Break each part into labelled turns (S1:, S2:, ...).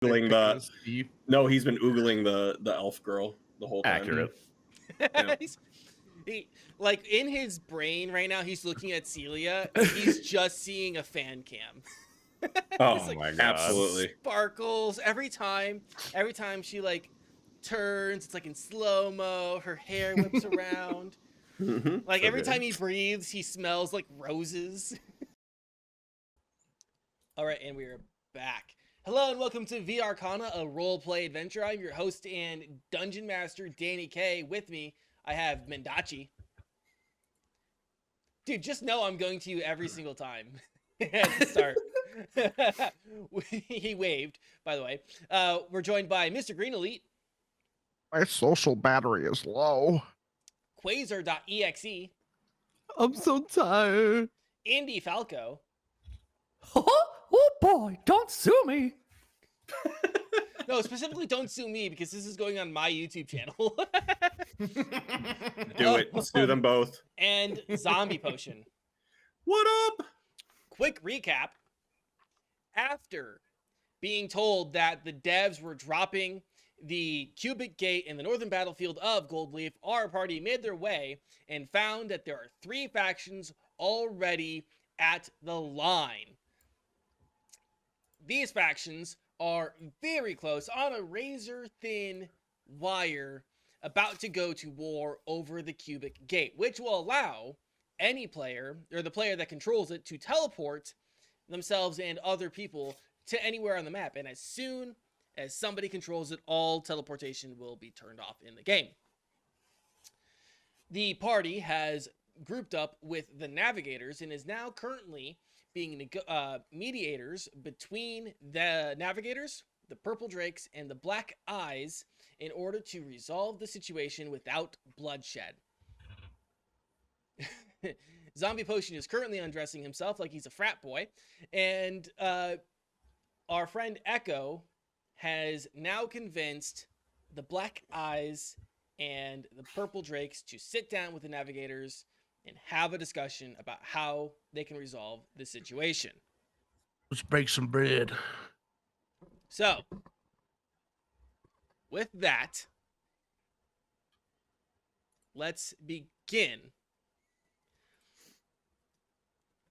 S1: oogling no, he's been oogling the elf girl the whole time.
S2: Accurate.
S1: Yeah.
S3: He, like, in his brain right now, he's looking at Celia, and he's just seeing a fan cam.
S1: Oh
S3: like,
S1: my god. Absolutely.
S3: Sparkles every time she, like, turns, it's like in slow-mo, her hair whips around. Like,
S1: So
S3: every
S1: good.
S3: time he breathes, he smells like roses. Alright, and we're back. Hello and welcome to VRCana, a roleplay adventure. I'm your host and Dungeon Master, Danny K. With me, I have Mendachi. Dude, just know I'm going to you every single time at the start. He waved, by the way. We're joined by Mr. Green Elite.
S4: My social battery is low.
S3: Quasar.exe.
S5: I'm so tired.
S3: Andy Falco.
S5: Oh boy, don't sue me.
S3: No, specifically don't sue me because this is going on my YouTube channel.
S1: Do it. Sue them both.
S3: And Zombie Potion.
S1: What up?
S3: Quick recap. After being told that the devs were dropping the cubic gate in the northern battlefield of Goldleaf, our party made their way and found that there are 3 factions already at the line. These factions are very close, on a razor-thin wire, about to go to war over the cubic gate, which will allow any player, or the player that controls it, to teleport themselves and other people to anywhere on the map. And as soon as somebody controls it, all teleportation will be turned off in the game. The party has grouped up with the Navigators and is now currently being mediators between the Navigators, the Purple Drakes, and the Black Eyes in order to resolve the situation without bloodshed. Zombie Potion is currently undressing himself like he's a frat boy, and our friend Echo has now convinced the Black Eyes and the Purple Drakes to sit down with the Navigators and have a discussion about how they can resolve the situation.
S4: Let's break some bread.
S3: So, with that, let's begin.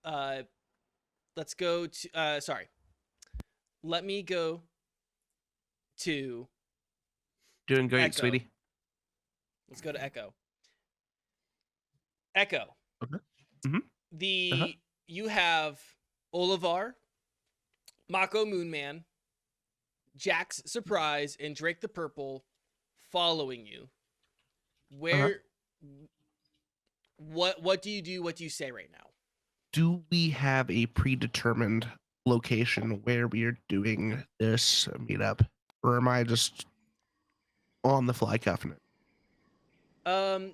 S3: Let's go to, sorry. Let me go to
S4: Doing great,
S3: Echo.
S4: sweetie.
S3: Let's go to Echo. Echo.
S4: Okay. Mm-hmm.
S3: You have Olivar, Mako Moonman, Jax Surprise, and Drake the Purple following you. Where what do you do? What do you say right now?
S4: Do we have a predetermined location where we are doing this meetup? Or am I just on the fly cuffing it?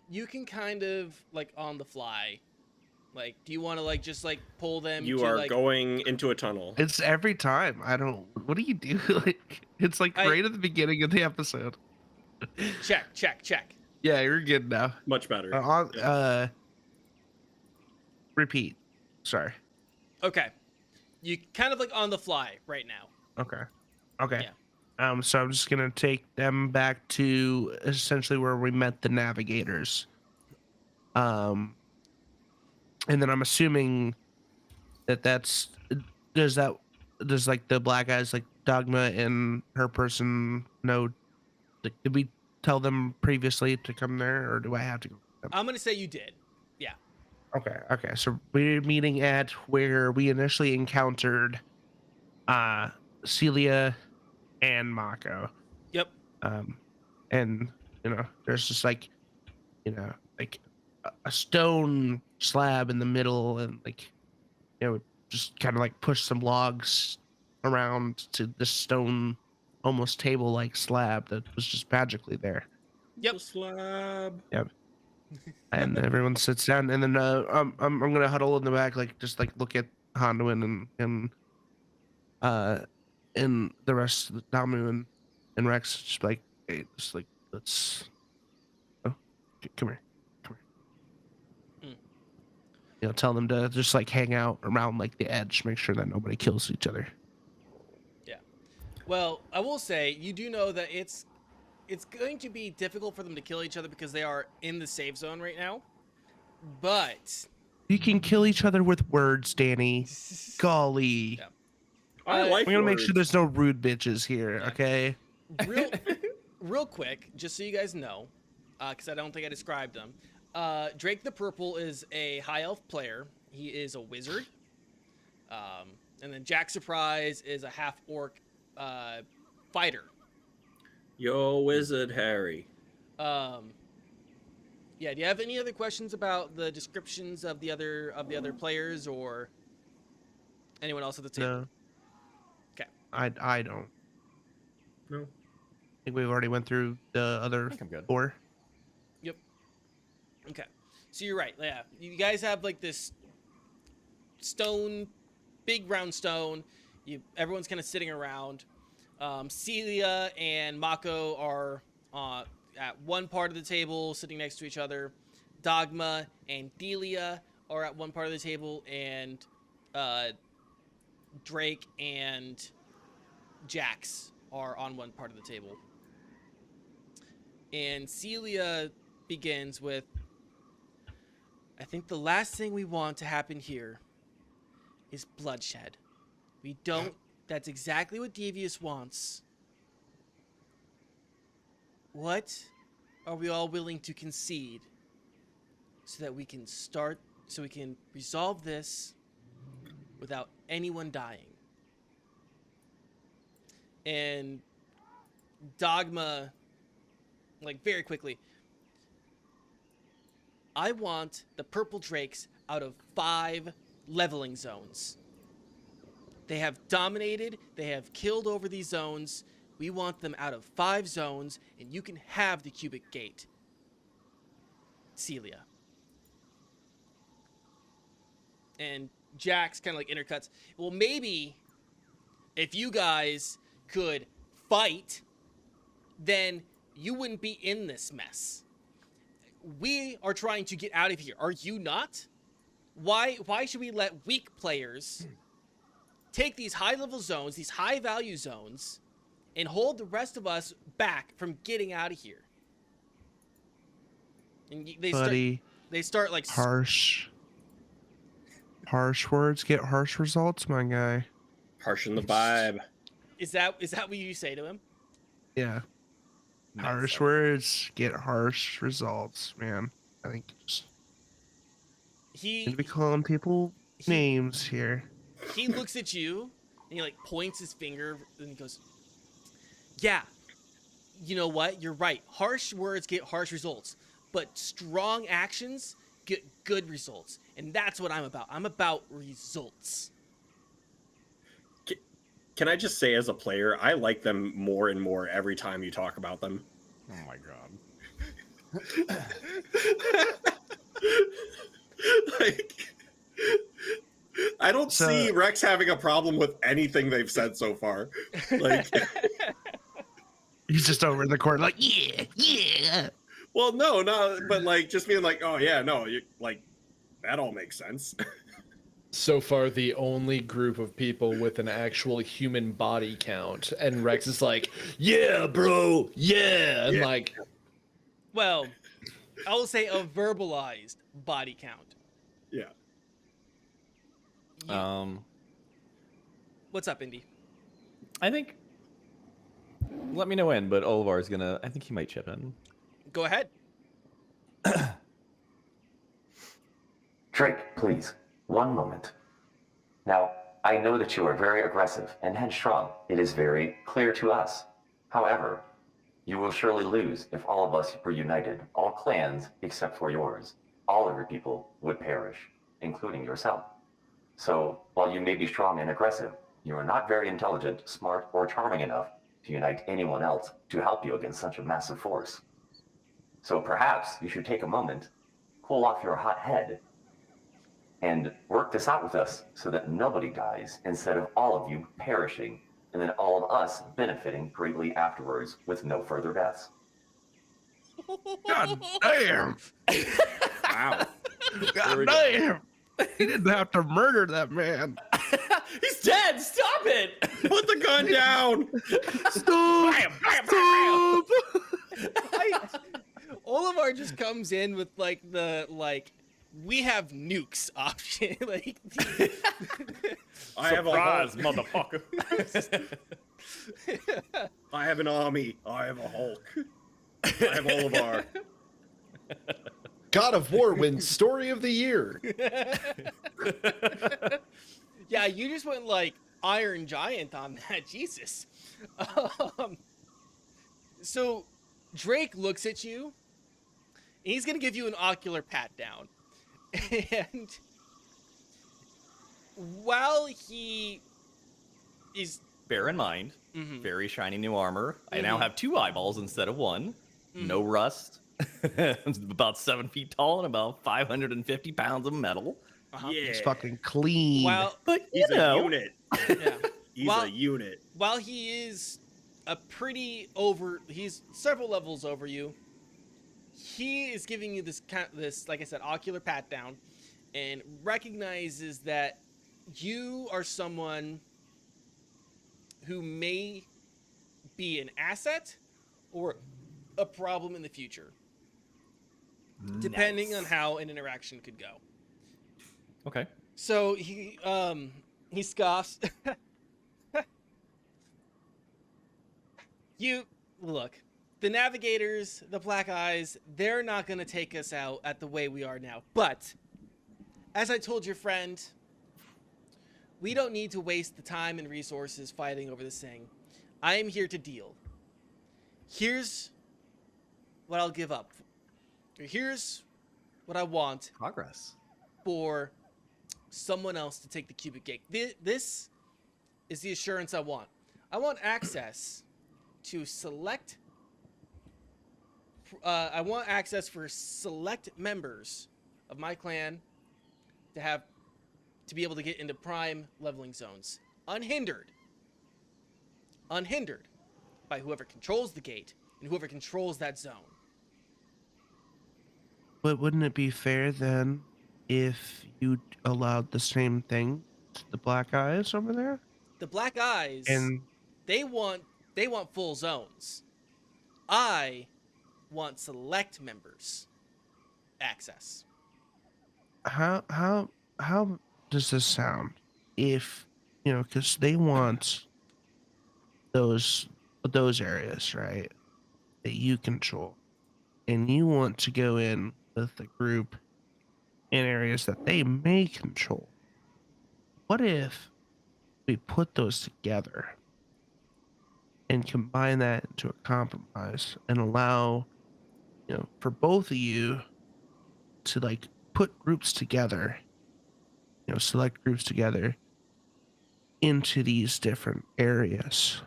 S3: You can kind of like on the fly. Like, do you want to like just like pull them?
S1: You
S3: to,
S1: are
S3: like...
S1: going into a tunnel.
S4: It's every time. I don't. What do you do? Like, it's like right at the beginning of the episode.
S3: Check.
S4: Yeah, you're good now.
S1: Much better.
S4: Yeah. Repeat. Sorry.
S3: Okay. You kind of like on the fly right now.
S4: Okay. Yeah.
S3: Yeah.
S4: So I'm just gonna take them back to essentially where we met the Navigators. And then I'm assuming does like the Black Eyes, like Dogma and her person know? Did we tell them previously to come there, or do I have to go?
S3: I'm gonna say you did. Yeah.
S4: Okay. So we're meeting at where we initially encountered Celia and Mako.
S3: Yep.
S4: And there's just like a stone slab in the middle, and just kind of like push some logs around to this stone almost table like slab that was just magically there.
S3: Yep.
S1: Slab.
S4: Yep. And everyone sits down, and then I'm gonna huddle in the back, like just like look at Honduin and the rest of the Damu and Rex, just like, hey, just like let's come here. Tell them to just like hang out around like the edge, make sure that nobody kills each other.
S3: Yeah. Well, I will say you do know that it's going to be difficult for them to kill each other because they are in the safe zone right now. But
S4: You can kill each other with words, Danny. Golly.
S3: Yeah.
S1: I like
S4: We're gonna make sure
S1: words.
S4: there's no rude bitches here,
S3: Yeah.
S4: okay?
S3: real quick, just so you guys know, because I don't think I described them. Drake the Purple is a high elf player. He is a wizard. And then Jack Surprise is a half orc fighter.
S1: Yo, wizard Harry.
S3: Yeah. Do you have any other questions about the descriptions of the other players or anyone else at the table?
S4: No.
S3: Okay.
S4: I don't.
S1: No.
S4: I think we've already went through the other
S2: I think I'm good.
S4: 4.
S3: Yep. Okay. So you're right. Yeah. You guys have like this stone, big round stone. Everyone's kind of sitting around. Celia and Mako are at one part of the table, sitting next to each other. Dogma and Delia are at one part of the table, and Drake and Jax are on one part of the table. And Celia begins with, I think the last thing we want to happen here is bloodshed. We don't, that's exactly what Devious wants. What are we all willing to concede so that we can resolve this without anyone dying? And Dogma, like very quickly, I want the purple drakes out of 5 leveling zones. They have dominated, they have killed over these zones. We want them out of 5 zones, and you can have the cubic gate. Celia. And Jax kind of like intercuts. Well, maybe if you guys could fight, then you wouldn't be in this mess. We are trying to get out of here. Are you not? Why should we let weak players take these high-level zones, these high-value zones, and hold the rest of us back from getting out of here? And they start like
S4: Harsh words get harsh results, my guy.
S1: Harshing the vibe.
S3: Is that what you say to him?
S4: Yeah.
S2: Nice.
S4: Harsh words get harsh results, man. I think just need to be calling people names here.
S3: He looks at you and he like points his finger and he goes, "Yeah, you know what? You're right. Harsh words get harsh results, but strong actions get good results, and that's what I'm about. I'm about results."
S1: Can I just say, as a player, I like them more and more every time you talk about them.
S2: Oh my god.
S1: Like, I don't see Rex having a problem with anything they've said so far. Like,
S4: he's just over in the corner, like, yeah.
S1: well, no, but like just being like, oh yeah, no, like that all makes sense.
S6: So far, the only group of people with an actual human body count, and Rex is like, "Yeah, bro, yeah," and like,
S3: Well, I will say a verbalized body count.
S1: Yeah.
S3: What's up, Indy?
S2: I think. Let me know when, but Olivar's gonna. I think he might chip in.
S3: Go ahead.
S7: Drake, please, one moment. Now, I know that you are very aggressive and headstrong. It is very clear to us. However, you will surely lose if all of us were united. All clans, except for yours. All of your people would perish, including yourself. So, while you may be strong and aggressive, you are not very intelligent, smart, or charming enough to unite anyone else to help you against such a massive force. So perhaps you should take a moment, cool off your hot head, and work this out with us so that nobody dies instead of all of you perishing, and then all of us benefiting greatly afterwards with no further deaths.
S4: God damn.
S1: Wow.
S4: God damn. He didn't have to murder that man.
S2: He's dead. Stop it.
S1: Put the gun down.
S4: Stop!
S3: Olivar just comes in with like we have nukes option. Like
S1: I have a
S2: Surprise,
S1: Hulk.
S2: motherfucker.
S1: I have an army. I have a Hulk. I have Olivar.
S6: God of War wins Story of the Year.
S3: yeah, you just went like Iron Giant on that. Jesus. So Drake looks at you. And he's gonna give you an ocular pat down. And while he is
S2: Bear in mind, very shiny new armor. I now have 2 eyeballs instead of 1. No rust. I'm about 7 feet tall and about 550 pounds of metal.
S1: Yeah.
S4: It's fucking clean.
S2: But
S1: He's
S2: you know,
S1: a unit.
S3: yeah.
S1: He's
S3: Well-
S1: a unit.
S3: While he is he's several levels over you. He is giving you this like I said, ocular pat down, and recognizes that you are someone who may be an asset or a problem in the future, depending on how an interaction could go.
S2: okay.
S3: So he scoffs. You look, the Navigators, the Black Eyes, they're not going to take us out at the way we are now. But as I told your friend, we don't need to waste the time and resources fighting over this thing. I am here to deal. Here's what I'll give up. Here's what I want
S2: Progress.
S3: for someone else to take the cubic gate. This is the assurance I want. I want access to select. I want access for select members of my clan to be able to get into prime leveling zones, unhindered by whoever controls the gate and whoever controls that zone.
S4: But wouldn't it be fair then if you allowed the same thing to the Black Eyes over there?
S3: The Black Eyes,
S4: And
S3: they want full zones. I want select members access.
S4: how does this sound? If because they want those areas, right, that you control, and you want to go in with the group in areas that they may control. What if we put those together and combine that into a compromise and allow, for both of you to like put groups together, select groups together into these different areas?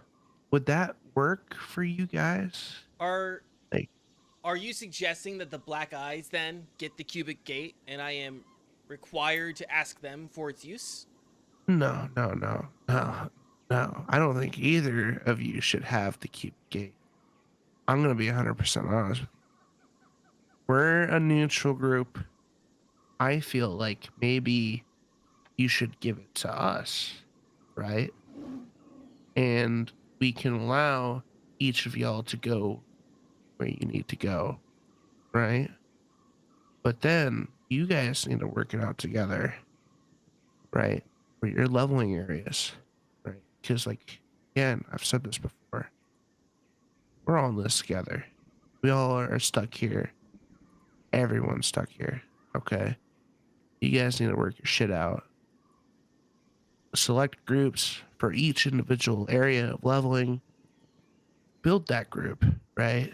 S4: Would that work for you guys?
S3: Are you suggesting that the Black Eyes then get the cubic gate and I am required to ask them for its use?
S4: No. I don't think either of you should have the cubic gate. I'm going to be 100% honest with you. We're a neutral group. I feel like maybe you should give it to us, right? And we can allow each of y'all to go where you need to go, right? But then you guys need to work it out together, right? For your leveling areas, right? Because, like, again, I've said this before. We're all in this together. We all are stuck here. Everyone's stuck here, okay? You guys need to work your shit out. Select groups for each individual area of leveling. Build that group, right?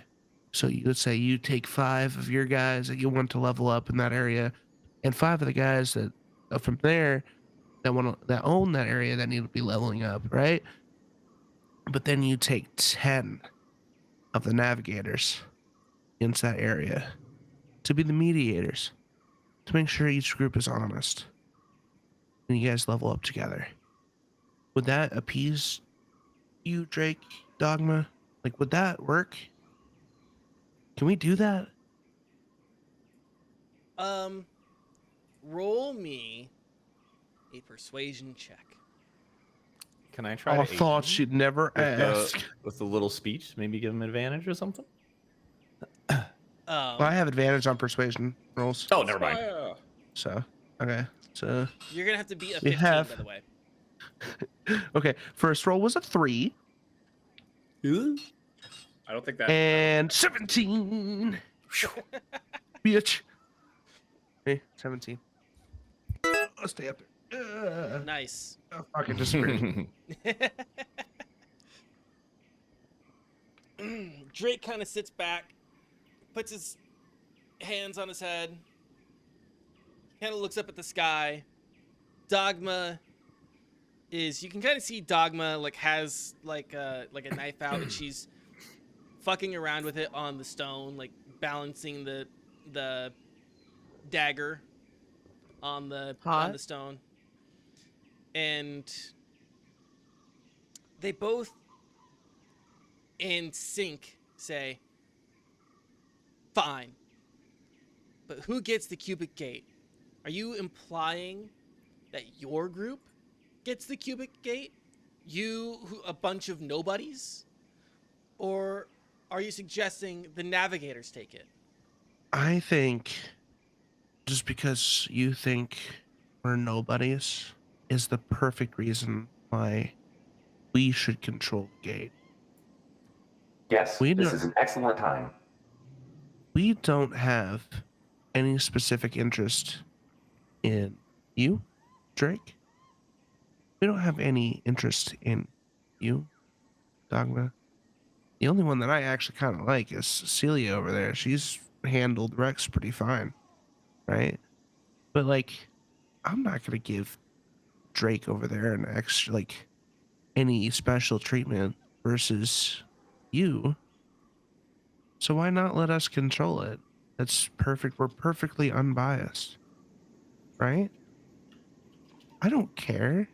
S4: So let's say you take 5 of your guys that you want to level up in that area, and 5 of the guys that from there that own that area that need to be leveling up, right? But then you take 10 of the Navigators into that area to be the mediators, to make sure each group is honest, and you guys level up together. Would that appease you, Drake, Dogma? Like, would that work? Can we do that?
S3: Roll me a persuasion check.
S2: Can I try
S4: I
S2: to aid
S4: thought
S2: him
S4: she'd never ask.
S2: with a little speech? Maybe give him advantage or something?
S4: Well, I have advantage on persuasion rolls.
S2: Oh, never mind.
S1: Fire.
S4: So, okay. So,
S3: You're gonna have to beat a
S4: We
S3: 15,
S4: have-
S3: by the way.
S4: okay. First roll was a 3
S1: I don't think that.
S4: and 17. Bitch. Hey, 17. Let's stay up there.
S3: Nice.
S4: Oh, fucking disappeared.
S3: Drake kind of sits back, puts his hands on his head, kind of looks up at the sky. Dogma is, you can kind of see Dogma like has like a knife out, and she's fucking around with it on the stone, like balancing the dagger on the stone. And they both in sync say, fine, but who gets the cubic gate? Are you implying that your group gets the cubic gate? A bunch of nobodies? Or are you suggesting the Navigators take it?
S4: I think just because you think we're nobodies is the perfect reason why we should control the gate.
S7: Yes,
S4: We
S7: this
S4: don't-
S7: is an excellent time.
S4: We don't have any specific interest in you, Drake. We don't have any interest in you, Dogma. The only one that I actually kind of like is Celia over there. She's handled Rex pretty fine, right? But like, I'm not gonna give Drake over there an extra, like, any special treatment versus you. So why not let us control it? That's perfect. We're perfectly unbiased, right? I don't care.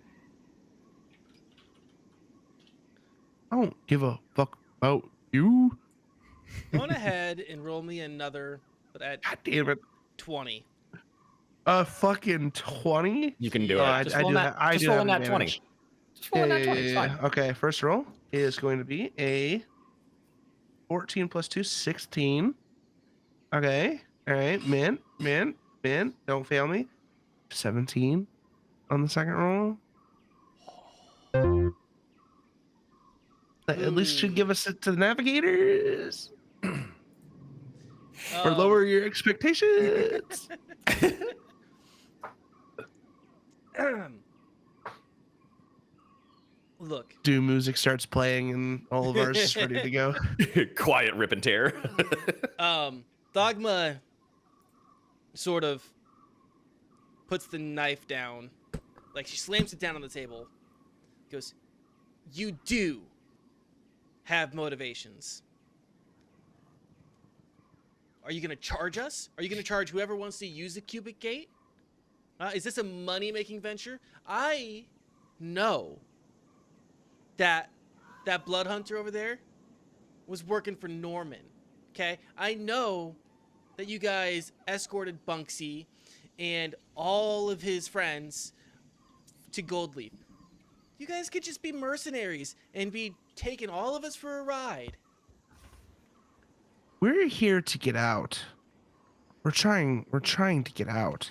S4: I don't give a fuck about you.
S3: Go on ahead and roll me another, but at
S4: God damn it.
S3: 20.
S4: Fucking 20?
S2: You can do it.
S4: I
S2: Just
S4: do
S2: roll
S4: ha- I
S2: just
S4: do
S2: roll
S4: have
S2: in that 20.
S4: advantage.
S2: Just roll in that 20. It's fine.
S4: Okay, first roll is going to be a 14 plus 2, 16. Okay. All right. Mint. Don't fail me. 17 on the second roll. That at least should give us it to the Navigators. Or lower your expectations.
S3: Look,
S4: Doom music starts playing and all of ours is ready to go.
S2: Quiet rip and tear.
S3: Dogma sort of puts the knife down. Like, she slams it down on the table. Goes, you do have motivations. Are you going to charge us? Are you going to charge whoever wants to use the cubic gate? Is this a money-making venture? I know that blood hunter over there was working for Norman, okay? I know that you guys escorted Bunksy and all of his friends to Goldleaf. You guys could just be mercenaries and be taking all of us for a ride.
S4: We're here to get out. We're trying to get out.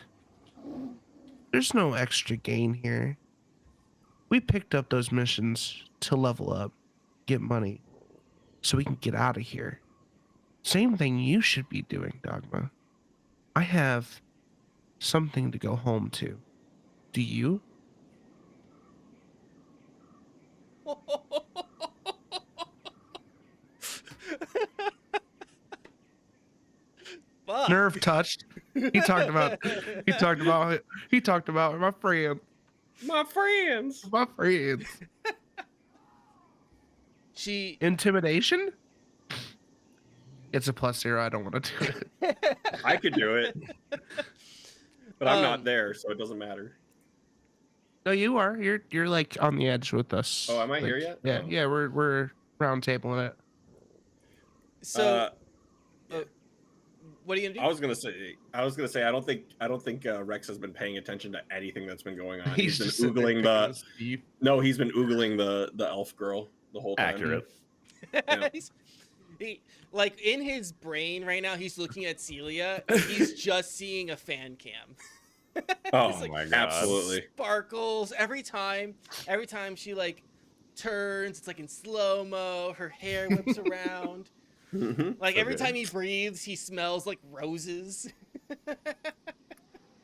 S4: There's no extra gain here. We picked up those missions to level up, get money, so we can get out of here. Same thing you should be doing, Dogma. I have something to go home to. Do you?
S3: Fuck.
S4: Nerve touched. He talked about my friend.
S1: My friends.
S4: My friends.
S3: She
S4: Intimidation? It's a +0. I don't want to do it.
S1: I could do it, but I'm
S3: Um,
S1: not there, so it doesn't matter.
S4: No, you are. You're like on the edge with us.
S1: Oh, am I
S4: Like,
S1: here yet?
S4: Yeah,
S1: Oh.
S4: yeah. We're round tabling it.
S3: so What are you gonna do?
S1: I was gonna say, I don't think Rex has been paying attention to anything that's been going on. He's been
S4: just sitting there
S1: oogling
S4: picking his teeth.
S1: he's been oogling the elf girl the whole time.
S2: Accurate.
S1: Yeah.
S3: Like in his brain right now, he's looking at Celia. And he's just seeing a fan cam.
S1: Oh
S3: It's like
S2: my god.
S1: absolutely.
S3: Sparkles every time she like turns. It's like in slow mo. Her hair whips around. Like
S1: So
S3: every
S1: good.
S3: time he breathes, he smells like roses.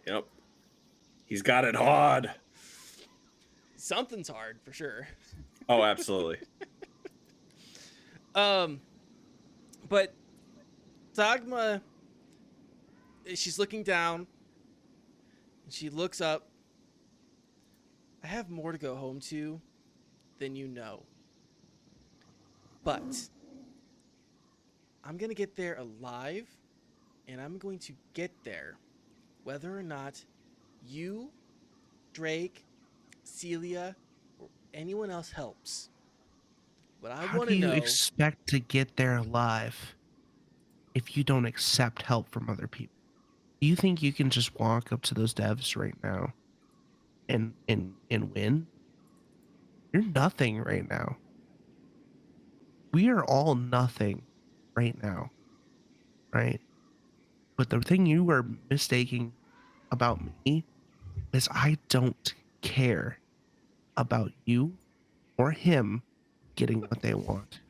S1: Yep. He's got it hard.
S3: Something's hard for sure.
S1: Oh, absolutely.
S3: But Dogma, she's looking down. And she looks up. I have more to go home to than you know. But I'm going to get there alive, and I'm going to get there whether or not you, Drake, Celia, or anyone else helps. What I
S4: How
S3: want
S4: do
S3: to
S4: you
S3: know...
S4: expect to get there alive if you don't accept help from other people? Do you think you can just walk up to those devs right now and win? You're nothing right now. We are all nothing right now, right? But the thing you are mistaking about me is I don't care about you or him getting what they want.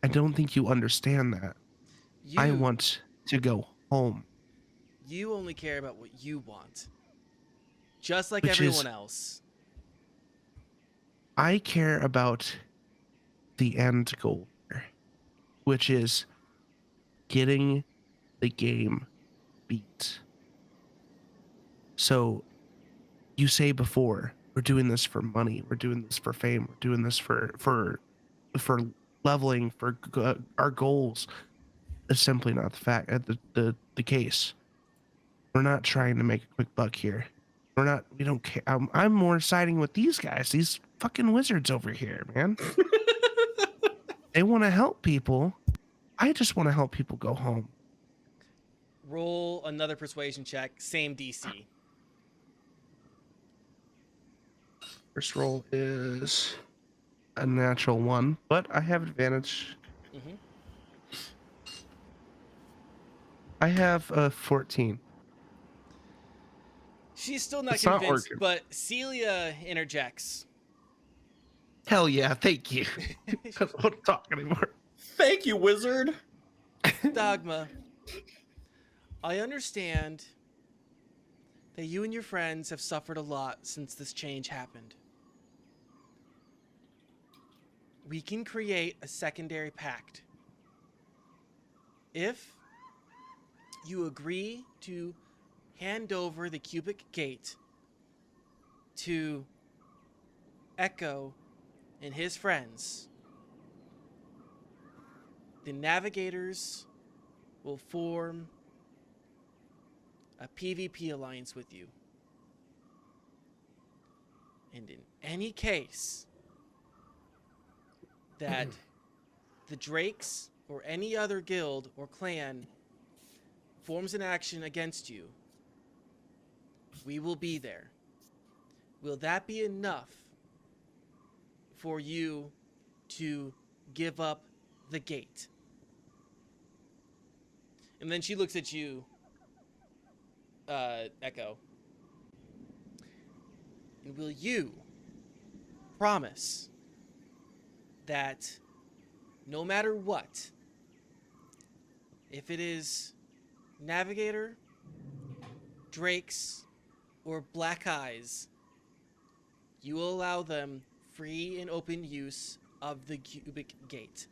S4: I don't think you understand that. I want to go home.
S3: You only care about what you want. Just like
S4: Which
S3: everyone
S4: is-
S3: else.
S4: I care about the end goal here, which is getting the game beat. So you say before, we're doing this for money, we're doing this for fame, we're doing this for leveling, for our goals. Is simply not the case. We're not trying to make a quick buck here. We don't care. I'm more siding with these guys, these fucking wizards over here, man. They want to help people. I just want to help people go home.
S3: Roll another persuasion check. Same DC.
S4: First roll is a natural 1, but I have advantage.
S3: Mm-hmm.
S4: I have a 14.
S3: She's still not
S4: It's not
S3: convinced,
S4: working.
S3: but Celia interjects.
S4: Hell yeah, thank you. I don't want to talk anymore.
S1: Thank you, wizard.
S3: Dogma, I understand that you and your friends have suffered a lot since this change happened. We can create a secondary pact. If you agree to hand over the cubic gate to Echo and his friends, the Navigators will form a PvP alliance with you. And in any case that the Drakes or any other guild or clan forms an action against you, we will be there. Will that be enough for you to give up the gate? And then she looks at you, Echo. And will you promise that no matter what, if it is Navigator, Drakes, or Black Eyes, you will allow them free and open use of the cubic gate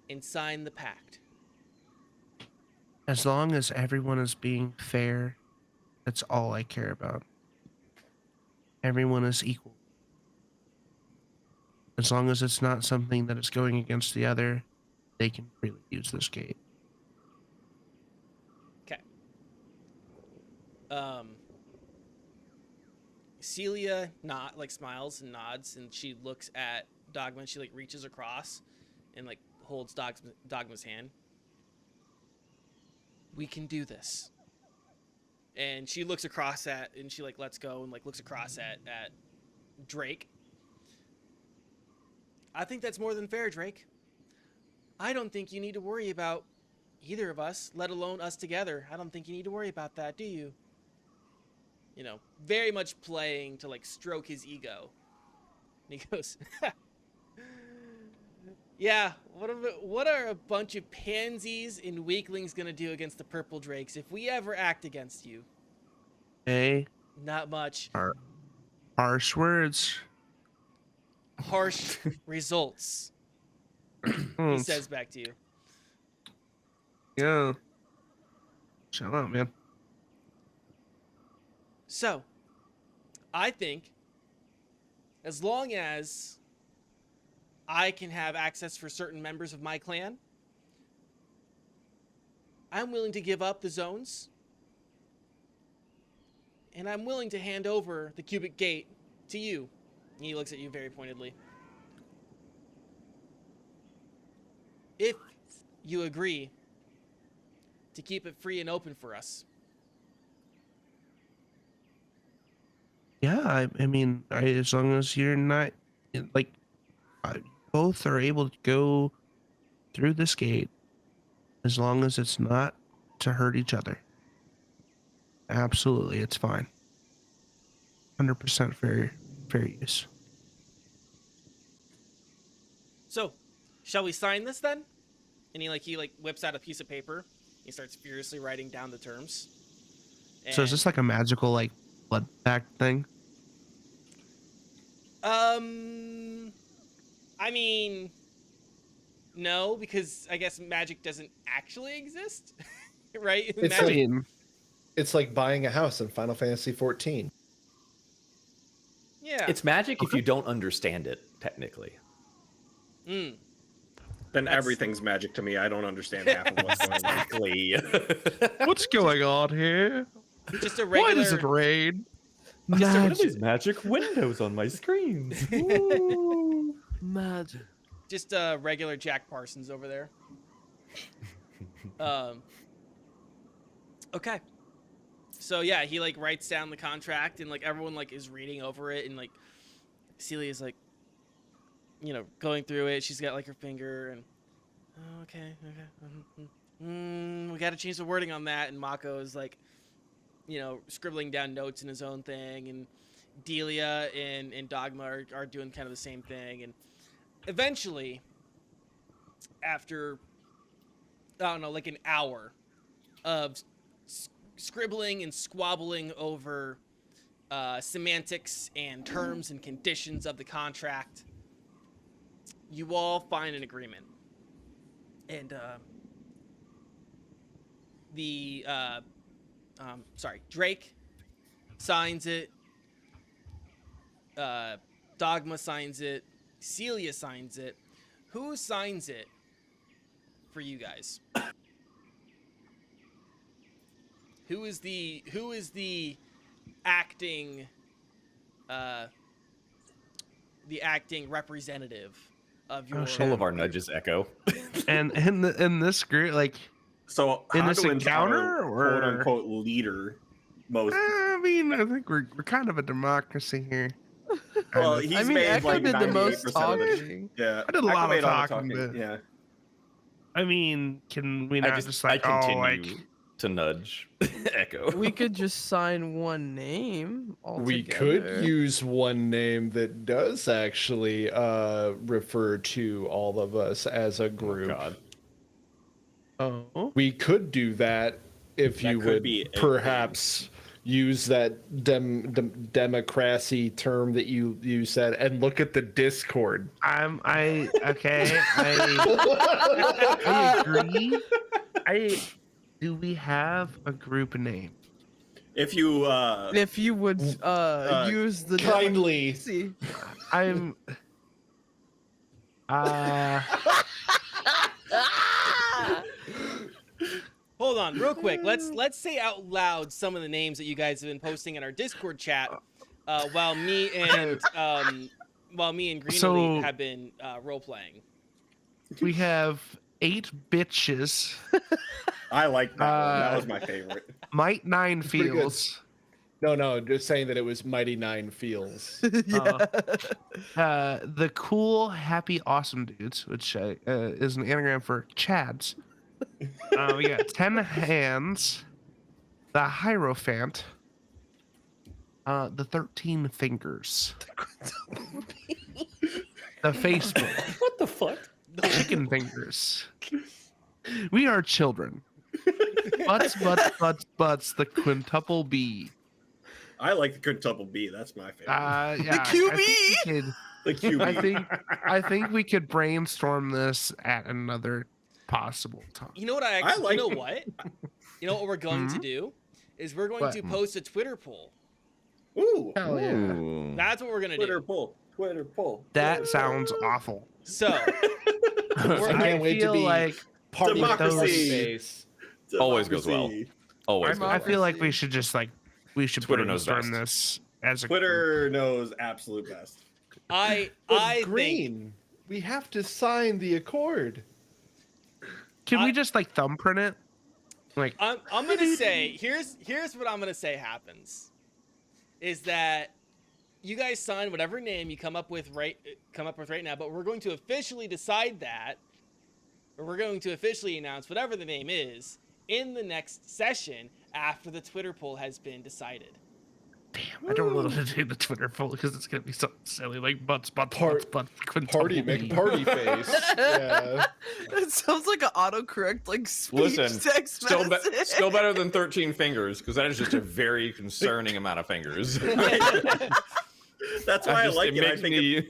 S3: and sign the pact?
S4: As long as everyone is being fair, that's all I care about. Everyone is equal. As long as it's not something that is going against the other, they can freely use this gate.
S3: Okay. Celia smiles and nods, and she looks at Dogma, and she reaches across and holds Dogma's hand. We can do this. And she looks across at, and she like lets go and like looks across at Drake. I think that's more than fair, Drake. I don't think you need to worry about either of us, let alone us together. I don't think you need to worry about that, do you? You know, very much playing to like stroke his ego. And he goes, yeah, what are a bunch of pansies and weaklings gonna do against the purple drakes if we ever act against you?
S4: Hey,
S3: Not much.
S4: harsh words.
S3: Harsh results, he says back to you.
S4: Yeah. Shut up, man.
S3: So, I think as long as I can have access for certain members of my clan, I'm willing to give up the zones, and I'm willing to hand over the cubic gate to you. And he looks at you very pointedly. If you agree to keep it free and open for us.
S4: Yeah, I mean, as long as you're not like both are able to go through this gate, as long as it's not to hurt each other. Absolutely, it's fine. 100% fair use.
S3: So, shall we sign this then? And he whips out a piece of paper. He starts furiously writing down the terms.
S4: So is this like a magical like blood pact thing?
S3: I mean, no, because I guess magic doesn't actually exist, right?
S6: It's like buying a house in Final Fantasy 14.
S3: Yeah.
S2: It's magic if you don't understand it, technically.
S3: Mm.
S1: Then everything's magic to me. I don't understand half of what's going on.
S4: What's going on here?
S3: Just a
S4: Why does it
S3: regular.
S4: rain?
S2: What are these magic windows on my screen?
S5: Magic.
S3: Just regular Jack Parsons over there. Okay. So yeah, he like writes down the contract, and like everyone like is reading over it, and like Celia's like, you know, going through it. She's got like her finger, and okay. We got to change the wording on that. And Mako is like, you know, scribbling down notes in his own thing, and Delia and Dogma are doing kind of the same thing. And eventually, after I don't know, like an hour of scribbling and squabbling over semantics and terms and conditions of the contract, you all find an agreement. And Drake signs it, Dogma signs it, Celia signs it. Who signs it for you guys? Who is the acting representative of your
S2: All of our nudges echo.
S4: And in this group, like,
S1: So
S4: in
S1: how
S4: this
S1: do
S4: encounter,
S1: our
S4: or
S1: quote unquote leader most?
S4: I mean, I think we're kind of a democracy here.
S1: Well,
S4: Kind of.
S1: he's
S5: I mean,
S1: made
S5: Echo
S1: like
S5: did the most
S1: 98% of
S5: talking.
S1: Yeah,
S4: I did a
S1: Echo
S4: lot of
S1: made all the
S4: talking, but-
S1: Yeah.
S4: I mean, can we not just like,
S2: I
S4: oh,
S2: continue
S4: like,
S2: to nudge Echo.
S5: We could just sign one name
S6: We
S5: altogether.
S6: could use one name that does actually refer to all of us as a group.
S2: God.
S5: Oh.
S6: We could do that if
S1: That
S6: you
S1: could
S6: would
S1: be a
S6: perhaps use that democracy term that you said, and look at the Discord.
S4: I agree. Do we have a group name?
S1: If you
S5: If you would use the
S6: Kindly.
S5: See.
S4: I'm
S3: Hold on, real quick. Let's say out loud some of the names that you guys have been posting in our Discord chat, while me and Green
S4: So-
S3: Elite have been role playing.
S4: we have 8 bitches.
S1: I like that one. That was my favorite.
S4: Might 9
S6: pretty good.
S4: feels.
S6: No, just saying that it was Mighty Nine feels.
S4: The cool, happy, awesome dudes, which is an anagram for Chads. We got 10 hands, the Hierophant, the 13 fingers, the Facebook,
S2: What the fuck?
S4: the chicken fingers. We are children. Butts, the quintuple B.
S1: I like the quintuple B. That's my favorite.
S4: Yeah,
S5: The QB?
S1: The QB.
S4: I think we could brainstorm this at another possible time.
S3: You know what I
S1: like-
S3: you know what? You know what we're going to do is we're going
S4: What?
S3: to post a Twitter poll.
S1: Ooh.
S4: Hell yeah.
S2: Ooh.
S3: That's what we're gonna
S1: Twitter
S3: do.
S1: poll. Twitter poll.
S4: That
S1: Twitter
S4: sounds awful.
S3: So
S6: I
S3: we're,
S6: can't wait to
S4: feel
S6: be
S4: like
S6: party
S1: Democracy.
S6: space.
S2: Always goes well.
S1: Democracy.
S2: Always.
S4: I
S2: goes
S4: feel like we should just
S2: Twitter knows
S4: brainstorm
S2: best.
S4: this as a
S1: Twitter knows absolute best.
S3: I think
S6: Green. We have to sign the accord.
S4: Can we
S3: I-
S4: just thumbprint it? Like
S3: I'm gonna say here's what I'm gonna say happens is that you guys sign whatever name you come up with right now, but we're going to officially decide that, or we're going to officially announce whatever the name is in the next session after the Twitter poll has been decided.
S4: I don't know how to do the Twitter poll because it's gonna be so silly, like butts,
S6: Party
S4: quintuple B.
S6: McParty face. Yeah.
S5: It sounds like an autocorrect, like speech
S2: Listen,
S5: text
S2: still,
S5: message.
S2: still better than 13 fingers, because that is just a very concerning amount of fingers.
S1: That's why I like it. I
S2: makes
S1: think
S2: me...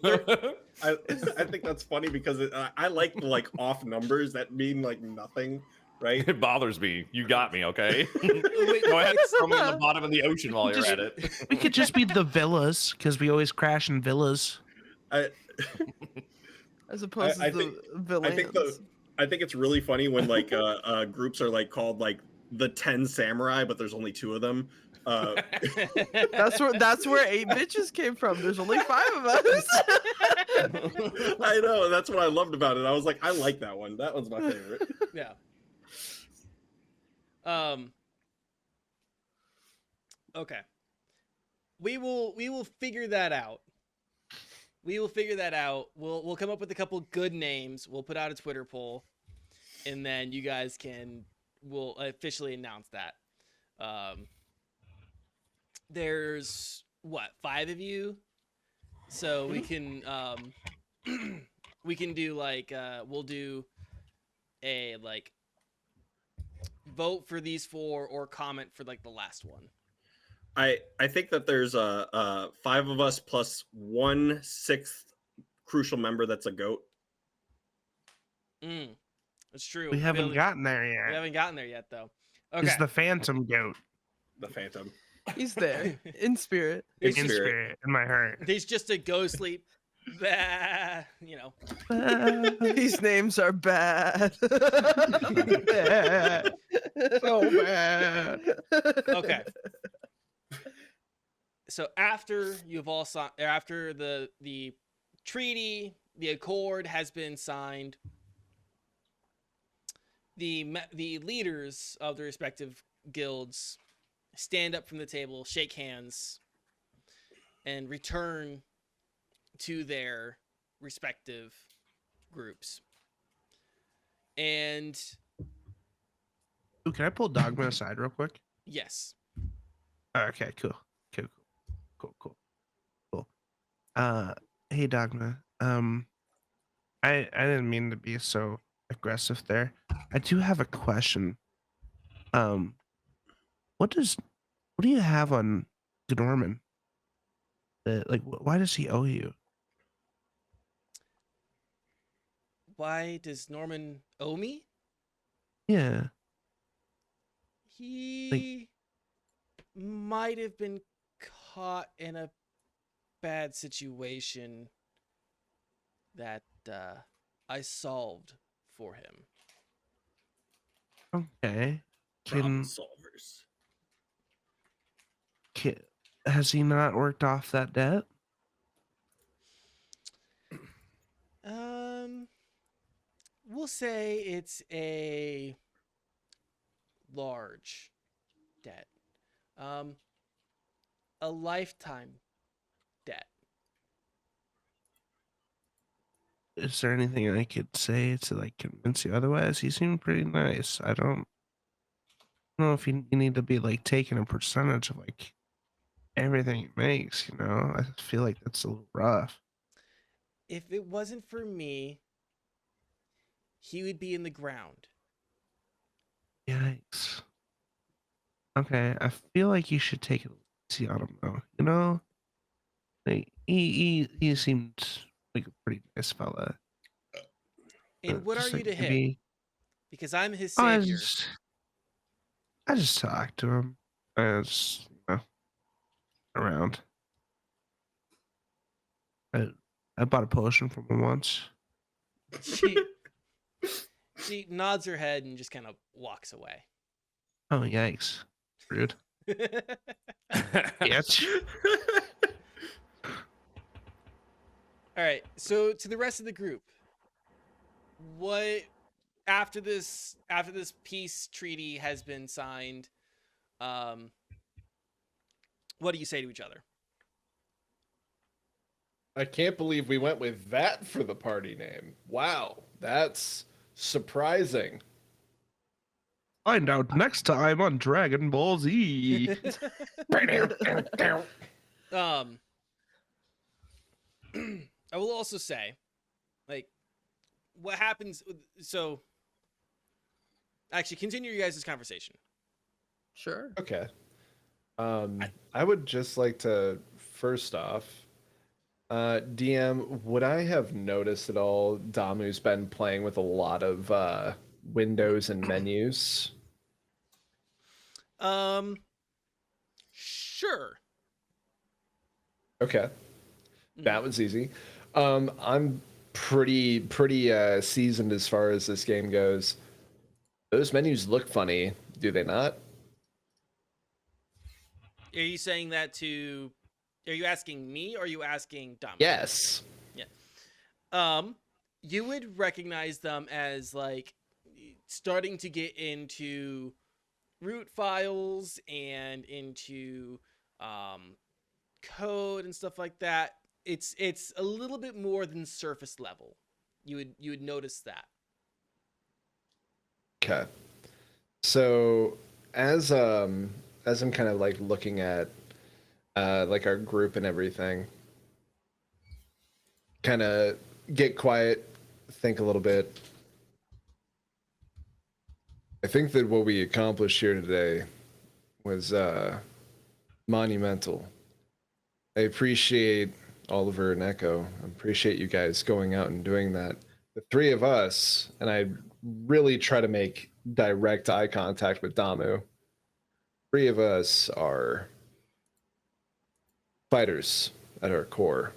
S1: I think that's funny because I like the off numbers that mean nothing, right?
S2: It bothers me. You got me, okay?
S3: Wait,
S2: Go ahead, throw me in the bottom of the ocean while you're at it.
S4: We could just be the villas because we always crash in villas.
S1: I
S5: As opposed
S1: I
S5: to
S1: think-
S5: the villains.
S1: I think it's really funny when groups are called the 10 samurai, but there's only 2 of them.
S5: That's where 8 bitches came from. There's only 5 of us.
S1: I know, that's what I loved about it. I was like, I like that one. That one's my favorite.
S3: Yeah. Okay. We will figure that out. We'll come up with a couple good names. We'll put out a Twitter poll, and then you guys we'll officially announce that. There's 5 of you, so we can we can do we'll do a vote for these 4 or comment for the last one.
S1: I think that there's 5 of us plus 1/6 crucial member that's a goat.
S3: That's true.
S4: We haven't gotten there
S3: We
S4: yet.
S3: haven't gotten there yet, though. Okay.
S4: It's the Phantom Goat
S1: The Phantom.
S5: He's there in spirit.
S3: It's
S4: in
S3: just-
S4: spirit in my heart.
S3: There's just a ghostly, bah,
S5: These names are bad.
S4: Yeah. So bad.
S3: Okay. So after you've all signed, after the treaty, the accord has been signed, the leaders of the respective guilds stand up from the table, shake hands, and return to their respective groups. And
S4: Ooh, can I pull Dogma aside real quick?
S3: yes,
S4: Okay, cool. Hey Dogma. I didn't mean to be so aggressive there. I do have a question. What do you have on Norman? Why does he owe you?
S3: why does Norman owe me?
S4: Yeah.
S3: He might have been caught in a bad situation that I solved for him.
S4: Okay.
S1: Problem solvers.
S4: Has he not worked off that debt?
S3: We'll say it's a large debt. A lifetime debt.
S4: Is there anything I could say to like convince you otherwise? You seem pretty nice. I don't know if you need to be like taking a percentage of like everything it makes, you know? I feel like that's a little rough.
S3: If it wasn't for me, he would be in the ground.
S4: Yikes. Okay, I feel like you should take it easy on him though. You know? Like, he seemed like a pretty nice fella.
S3: And what are
S4: Just
S3: you
S4: like
S3: to him?
S4: maybe
S3: Because I'm his
S4: oh,
S3: savior.
S4: I just talked to him. I just, you know, around. I bought a potion from him once.
S3: She nods her head and just kind of walks away.
S4: Oh, yikes. Rude. Bitch.
S3: All right. So to the rest of the group, what after this peace treaty has been signed, what do you say to each other?
S6: I can't believe we went with that for the party name. Wow, that's surprising.
S4: Find out next time on Dragon Ball Z.
S3: I will also say, like, what happens. So, actually, continue your guys' conversation.
S5: Sure.
S6: Okay. I would just like to, first off, DM, would I have noticed at all Damu's been playing with a lot of windows and menus?
S3: Sure.
S6: Okay. That was easy. I'm pretty seasoned as far as this game goes. Those menus look funny, do they not?
S3: Are you saying that to? Are you asking me or are you asking Dom?
S6: Yes.
S3: Yeah. You would recognize them as like starting to get into root files and into code and stuff like that. It's a little bit more than surface level. You would notice that.
S6: Okay. So as I'm kind of like looking at like our group and everything, kind of get quiet, think a little bit. I think that what we accomplished here today was monumental. I appreciate Oliver and Echo. I appreciate you guys going out and doing that. The three of us, and I really try to make direct eye contact with Damu. Three of us are fighters at our core.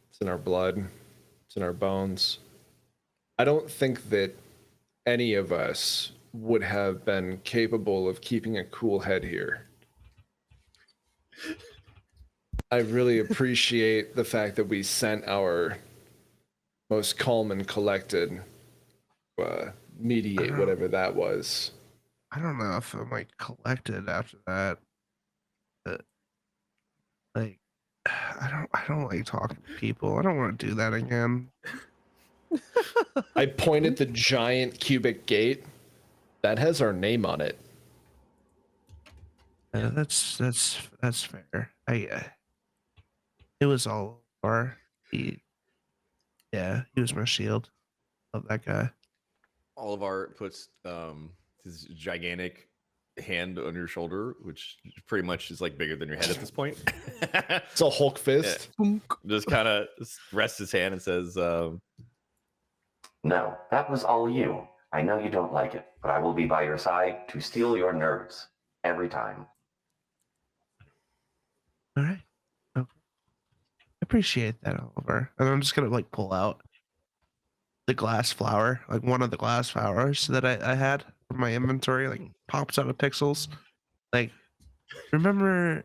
S6: It's in our blood. It's in our bones. I don't think that any of us would have been capable of keeping a cool head here. I really appreciate the fact that we sent our most calm and collected mediate whatever that was.
S4: I don't know if I'm like collected after that. But, like, I don't like talking to people. I don't want to do that again.
S6: I point at the giant cubic gate that has our name on it.
S4: That's fair. It was all over. He was my shield. Love that guy.
S2: Olivar puts his gigantic hand on your shoulder, which pretty much is like bigger than your head at this point.
S6: It's a Hulk fist.
S2: Yeah. Just kind of rests his hand and says,
S7: No, that was all you. I know you don't like it, but I will be by your side to steal your nerves. Every time.
S4: All right. Okay. Appreciate that, Oliver. And I'm just gonna like pull out the glass flower, like one of the glass flowers that I had from my inventory, like pops out of pixels. Like, remember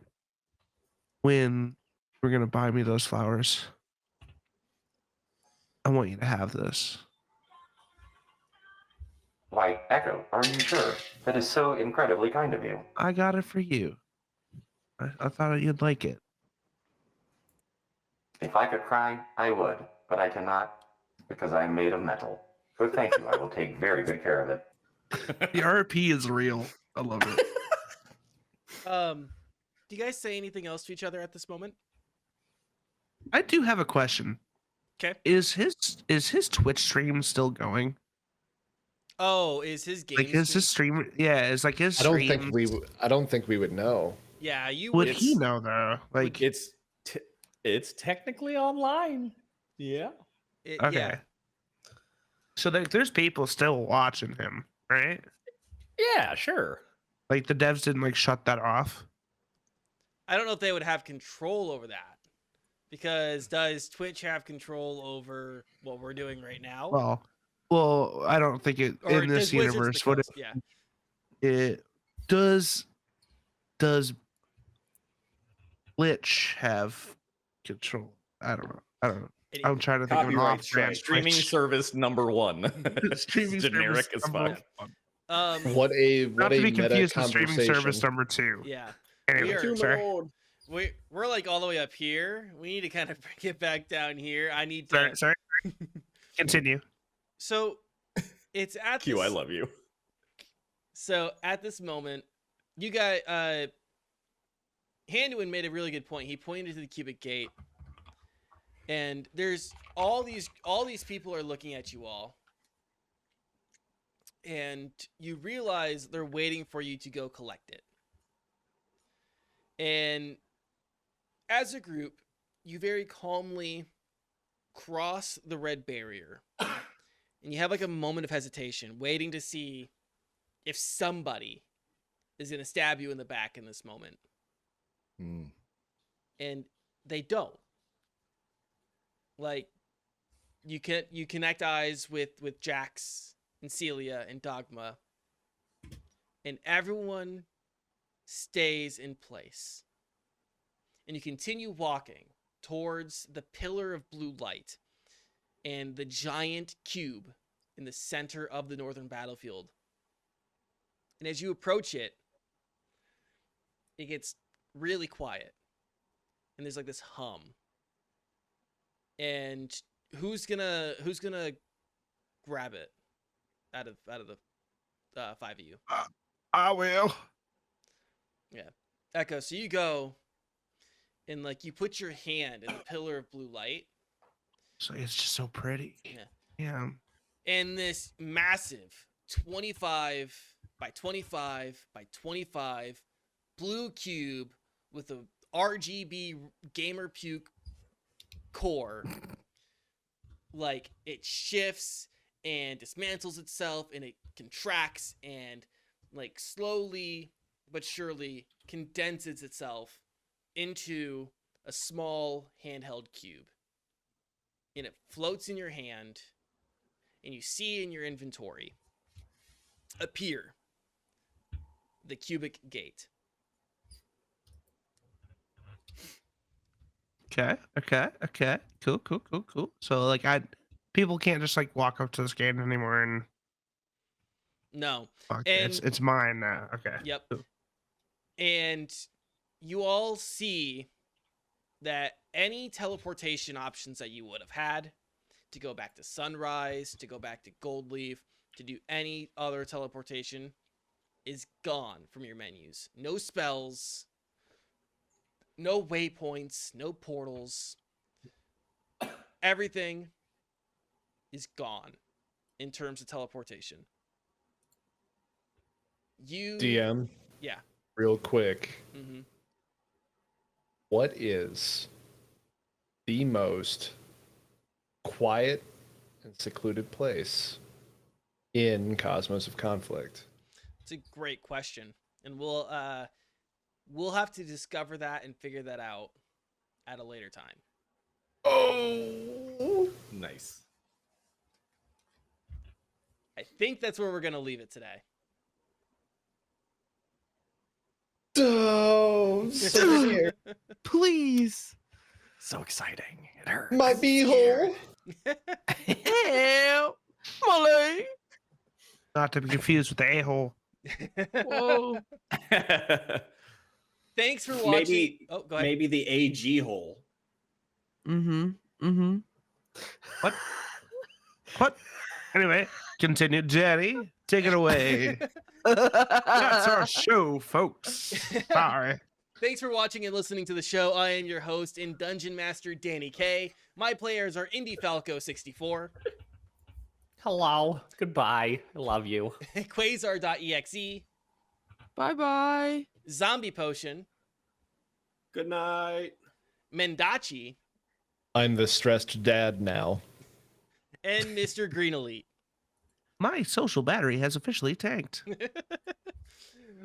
S4: when you were gonna buy me those flowers? I want you to have this.
S7: Why, Echo, are you sure? That is so incredibly kind of you.
S4: I got it for you. I thought you'd like it.
S7: If I could cry, I would, but I cannot because I am made of metal. But thank you, I will take very good care of it.
S4: The RP is real. I love it.
S3: Do you guys say anything else to each other at this moment?
S4: I do have a question.
S3: Okay.
S4: Is his Twitch stream still going?
S3: Oh, is his game?
S4: Like, is his stream? Yeah, is like his.
S6: I don't
S4: stream,
S6: think we would know.
S3: Yeah, you
S4: would
S3: would.
S4: he know though? Like,
S2: It's technically online. Yeah.
S4: okay.
S3: Yeah.
S4: So there's people still watching him, right?
S2: Yeah, sure.
S4: Like the devs didn't like shut that off.
S3: I don't know if they would have control over that. Because does Twitch have control over what we're doing right now?
S4: Well, I don't think it
S3: Or
S4: in this
S3: does Wizards of the
S4: universe would
S3: Coast? Yeah.
S4: it does Glitch have control? I don't know.
S3: Anyway,
S4: I'm trying to think of an
S2: Copyright
S4: off-brand
S2: strike. Streaming
S4: Twitch.
S2: service number one.
S4: Streaming
S2: Generic
S4: service
S2: as
S4: number
S2: fuck.
S4: one.
S6: What a
S4: Not to be
S6: meta
S4: confused with streaming
S6: conversation.
S4: service number 2.
S3: yeah.
S4: Anyway,
S3: We are-
S4: sorry.
S3: We're like all the way up here. We need to kind of get back down here. I need to.
S4: Sorry. Continue.
S3: So it's at
S2: Q,
S3: this,
S2: I love you.
S3: So at this moment, you got Handuin made a really good point. He pointed to the cubic gate, and there's all these people are looking at you all, and you realize they're waiting for you to go collect it. And as a group, you very calmly cross the red barrier, and you have like a moment of hesitation, waiting to see if somebody is going to stab you in the back in this moment. And they don't. Like, you connect eyes with Jax and Celia and Dogma, and everyone stays in place. And you continue walking towards the pillar of blue light and the giant cube in the center of the northern battlefield. And as you approach it, it gets really quiet. And there's like this hum. And who's gonna grab it out of the 5 of you?
S4: I will.
S3: Yeah. Echo, so you go and like you put your hand in the pillar of blue light.
S4: So it's just so pretty. Yeah.
S3: And this massive 25 by 25 by 25 blue cube with a RGB gamer puke core, like it shifts and dismantles itself, and it contracts and like slowly but surely condenses itself into a small handheld cube. And it floats in your hand, and you see in your inventory appear the cubic gate.
S4: Okay. Cool. So like people can't just like walk up to this gate anymore and
S3: No.
S4: fuck,
S3: And
S4: it's mine now. Okay.
S3: Yep.
S4: Cool.
S3: And you all see that any teleportation options that you would have had to go back to Sunrise, to go back to Goldleaf, to do any other teleportation is gone from your menus. No spells, no waypoints, no portals. Everything is gone in terms of teleportation.
S6: DM,
S3: Yeah.
S6: real quick,
S3: Mm-hmm.
S6: what is the most quiet and secluded place in Cosmos of Conflict?
S3: It's a great question, and we'll have to discover that and figure that out at a later time.
S6: Oh,
S2: Nice.
S3: I think that's where we're gonna leave it today.
S6: so scared.
S4: Please.
S2: So exciting. It hurts.
S6: My beehole.
S4: Help, Molly. Not to be confused with the a-hole.
S5: Whoa.
S3: Thanks for watching.
S1: Maybe,
S3: Oh, go ahead.
S1: maybe the AG hole.
S4: What? Anyway, continue. Jenny, take it away.
S5: That's
S4: That's our show, folks. Sorry.
S3: Thanks for watching and listening to the show. I am your host and Dungeon Master, Danny K. My players are Indy Falco 64,
S2: Hello. Goodbye. I love you.
S3: Quasar.exe,
S5: Bye-bye.
S3: Zombie Potion,
S1: Good night.
S3: Mendachi,
S6: I'm the stressed dad now.
S3: and Mr. Green Elite.
S4: My social battery has officially tanked.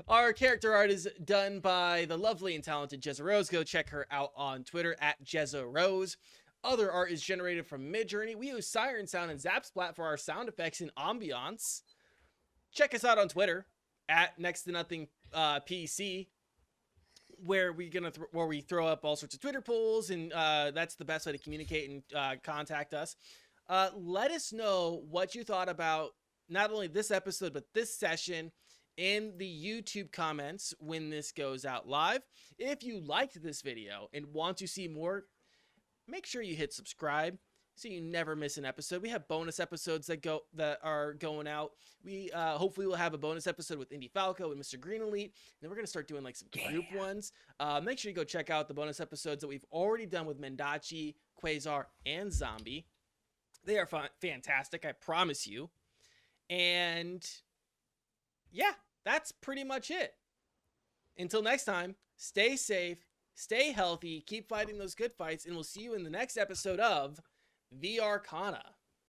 S3: Our character art is done by the lovely and talented Jezza Rose. Go check her out on Twitter at Jezza Rose. Other art is generated from Midjourney. We use SyrinSound and Zapsplat for our sound effects and ambiance. Check us out on Twitter at Next to Nothing PC, where we throw up all sorts of Twitter polls, and that's the best way to communicate and contact us. Let us know what you thought about not only this episode but this session in the YouTube comments when this goes out live. If you liked this video and want to see more, make sure you hit subscribe so you never miss an episode. We have bonus episodes that are going out. We hopefully will have a bonus episode with Indy Falco and Mr. Green Elite. Then we're gonna start doing like some group ones. Make sure you go check out the bonus episodes that we've already done with Mendachi, Quasar, and Zombie. They are fantastic, I promise you. And yeah, that's pretty much it. Until next time, stay safe, stay healthy, keep fighting those good fights, and we'll see you in the next episode of VRCana.